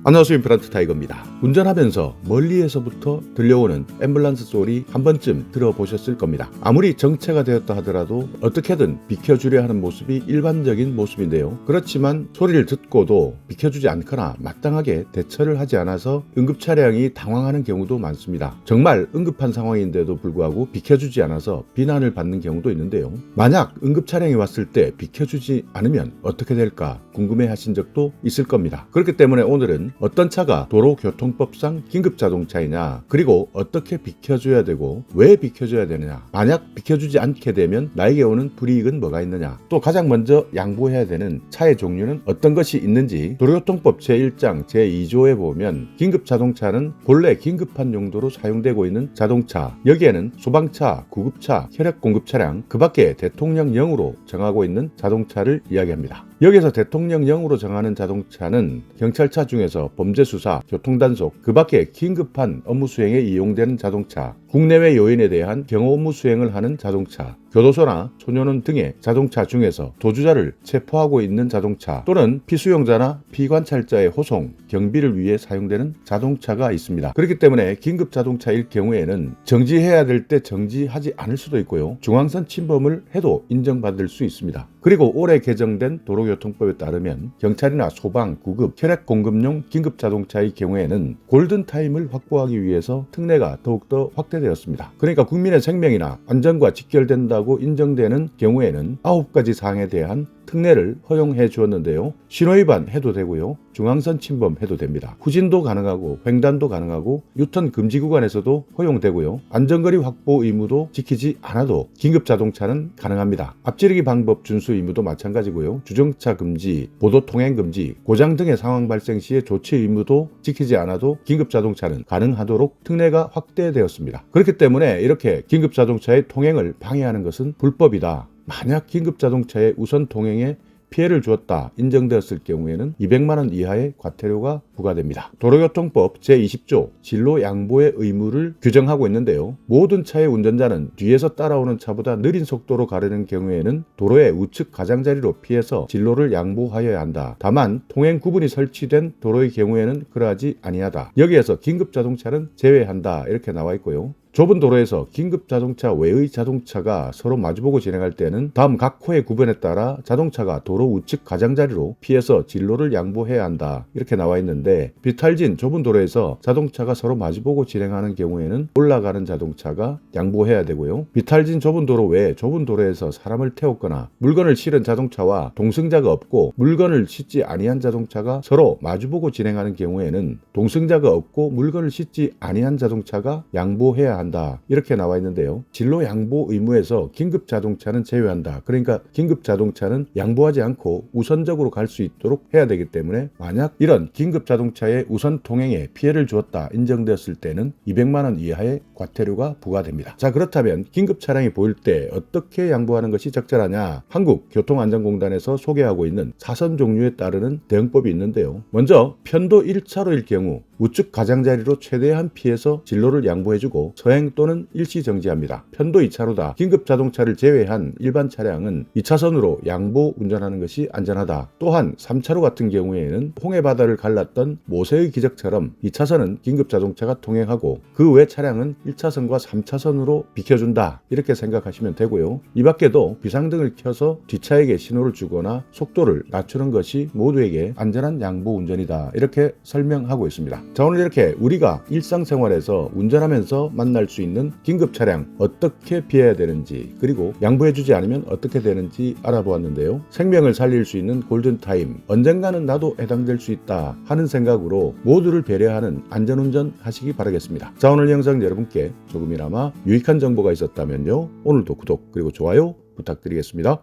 안녕하세요. 임플란트 타이거입니다. 운전하면서 멀리에서부터 들려오는 앰뷸런스 소리 한 번쯤 들어보셨을 겁니다. 아무리 정체가 되었다 하더라도 어떻게든 비켜주려 하는 모습이 일반적인 모습인데요. 그렇지만 소리를 듣고도 비켜주지 않거나 마땅하게 대처를 하지 않아서 응급차량이 당황하는 경우도 많습니다. 정말 응급한 상황인데도 불구하고 비켜주지 않아서 비난을 받는 경우도 있는데요. 만약 응급차량이 왔을 때 비켜주지 않으면 어떻게 될까 궁금해하신 적도 있을 겁니다. 그렇기 때문에 오늘은 어떤 차가 도로교통법상 긴급자동차이냐, 그리고 어떻게 비켜줘야 되고 왜 비켜줘야 되느냐, 만약 비켜주지 않게 되면 나에게 오는 불이익은 뭐가 있느냐, 또 가장 먼저 양보해야 되는 차의 종류는 어떤 것이 있는지 도로교통법 제1장 제2조에 보면 긴급자동차는 본래 긴급한 용도로 사용되고 있는 자동차, 여기에는 소방차, 구급차, 혈액공급차량, 그 밖에 대통령령으로 정하고 있는 자동차를 이야기합니다. 여기서 대통령령으로 정하는 자동차는 경찰차 중에서 범죄수사, 교통단속, 그 밖에 긴급한 업무 수행에 이용되는 자동차, 국내외 요인에 대한 경호 업무 수행을 하는 자동차, 교도소나 소년원 등의 자동차 중에서 도주자를 체포하고 있는 자동차, 또는 피수용자나 피관찰자의 호송, 경비를 위해 사용되는 자동차가 있습니다. 그렇기 때문에 긴급자동차일 경우에는 정지해야 될 때 정지하지 않을 수도 있고요. 중앙선 침범을 해도 인정받을 수 있습니다. 그리고 올해 개정된 도로교통법에 따르면 경찰이나 소방, 구급, 혈액공급용 긴급자동차의 경우에는 골든타임을 확보하기 위해서 특례가 더욱더 확대되었습니다. 그러니까 국민의 생명이나 안전과 직결된다고 인정되는 경우에는 9가지 사항에 대한 특례를 허용해 주었는데요. 신호위반 해도 되고요. 중앙선 침범 해도 됩니다. 후진도 가능하고 횡단도 가능하고 유턴 금지 구간에서도 허용되고요. 안전거리 확보 의무도 지키지 않아도 긴급자동차는 가능합니다. 앞지르기 방법 준수 의무도 마찬가지고요. 주정차 금지, 보도 통행 금지, 고장 등의 상황 발생 시에 조치 의무도 지키지 않아도 긴급자동차는 가능하도록 특례가 확대되었습니다. 그렇기 때문에 이렇게 긴급자동차의 통행을 방해하는 것은 불법이다. 만약 긴급자동차의 우선 통행에 피해를 주었다 인정되었을 경우에는 200만 원 이하의 과태료가 부과됩니다. 도로교통법 제20조 진로 양보의 의무를 규정하고 있는데요. 모든 차의 운전자는 뒤에서 따라오는 차보다 느린 속도로 가려는 경우에는 도로의 우측 가장자리로 피해서 진로를 양보하여야 한다. 다만 통행 구분이 설치된 도로의 경우에는 그러하지 아니하다. 여기에서 긴급자동차는 제외한다 이렇게 나와 있고요. 좁은 도로에서 긴급자동차 외의 자동차가 서로 마주보고 진행할 때는 다음 각 호의 구분에 따라 자동차가 도로 우측 가장자리로 피해서 진로를 양보해야 한다 이렇게 나와 있는데, 비탈진 좁은 도로에서 자동차가 서로 마주보고 진행하는 경우에는 올라가는 자동차가 양보해야 되고요. 비탈진 좁은 도로 외에 좁은 도로에서 사람을 태웠거나 물건을 실은 자동차와 동승자가 없고 물건을 싣지 아니한 자동차가 서로 마주보고 진행하는 경우에는 동승자가 없고 물건을 싣지 아니한 자동차가 양보해야 한다 이렇게 나와 있는데요. 진로 양보 의무에서 긴급자동차는 제외한다. 그러니까 긴급자동차는 양보하지 않고 우선적으로 갈 수 있도록 해야 되기 때문에 만약 이런 긴급자동차의 우선 통행에 피해를 주었다 인정되었을 때는 200만 원 이하의 과태료가 부과됩니다. 자, 그렇다면 긴급차량이 보일 때 어떻게 양보하는 것이 적절하냐? 한국교통안전공단에서 소개하고 있는 사선 종류에 따르는 대응법이 있는데요. 먼저 편도 1차로일 경우 우측 가장자리로 최대한 피해서 진로를 양보해주고 서행 또는 일시 정지합니다. 편도 2차로다. 긴급자동차를 제외한 일반 차량은 2차선으로 양보 운전하는 것이 안전하다. 또한 3차로 같은 경우에는 홍해바다를 갈랐던 모세의 기적처럼 2차선은 긴급자동차가 통행하고 그 외 차량은 1차선과 3차선으로 비켜준다 이렇게 생각하시면 되고요. 이 밖에도 비상등을 켜서 뒷차에게 신호를 주거나 속도를 낮추는 것이 모두에게 안전한 양보 운전이다 이렇게 설명하고 있습니다. 자, 오늘 이렇게 우리가 일상생활에서 운전하면서 만날 수 있는 긴급차량 어떻게 피해야 되는지, 그리고 양보해주지 않으면 어떻게 되는지 알아보았는데요. 생명을 살릴 수 있는 골든타임, 언젠가는 나도 해당될 수 있다 하는 생각으로 모두를 배려하는 안전운전 하시기 바라겠습니다. 자, 오늘 영상 여러분께 조금이나마 유익한 정보가 있었다면요, 오늘도 구독 그리고 좋아요 부탁드리겠습니다.